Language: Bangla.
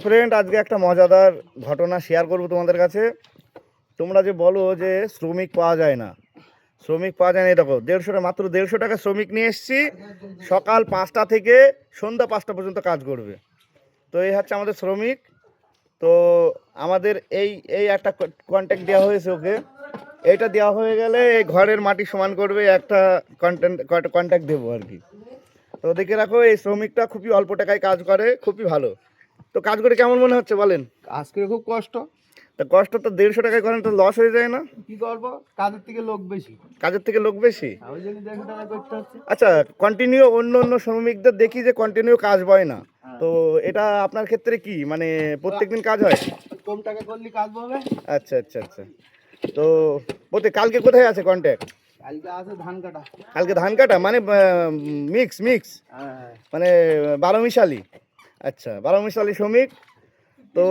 ফ্রেন্ড, আজকে একটা মজাদার ঘটনা শেয়ার করব তোমাদের কাছে। তোমরা যে বলো যে শ্রমিক পাওয়া যায় না, শ্রমিক পাওয়া যায় না, এই দেখো 150 মাত্র 150 টাকা শ্রমিক নিয়ে এসেছি। সকাল 5টা থেকে সন্ধ্যা 5টা পর্যন্ত কাজ করবে। তো এই হচ্ছে আমাদের শ্রমিক। তো আমাদের এই এই একটা কন্ট্যাক্ট দেওয়া হয়েছে ওকে। এইটা দেওয়া হয়ে গেলে এই ঘরের মাটি সমান করবে, একটা কন্ট্যাক্ট দেবো আর কি। তো দেখে রাখো, এই শ্রমিকটা খুবই অল্প টাকায় কাজ করে, খুবই ভালো। তো কাজ করে কেমন মনে হচ্ছে বলেন? আজকে খুব কষ্ট। তা কষ্ট তো 150 টাকায় করেন, তো লস হয়ে যায় না? কি করবো, কাজের থেকে লোক বেশি, কাজের থেকে লোক বেশি। ওই জন্য 150 টাকা করতে হচ্ছে। আচ্ছা, কন্টিনিউ অন্য অন্য শ্রমিকদের দেখি যে কন্টিনিউ কাজ হয় না, তো এটা আপনার ক্ষেত্রে কি মানে প্রত্যেকদিন কাজ হয়? কম টাকা করলে কাজ হবে। আচ্ছা আচ্ছা আচ্ছা। তো কালকে কোথায় আছে কন্ট্যাক্ট? কালকে আছে ধান কাটা। কালকে ধান কাটা মানে মিক্স মিক্স হ্যাঁ, মানে 12 মিশালি। আচ্ছা, 12 মিশালি শ্রমিক। তো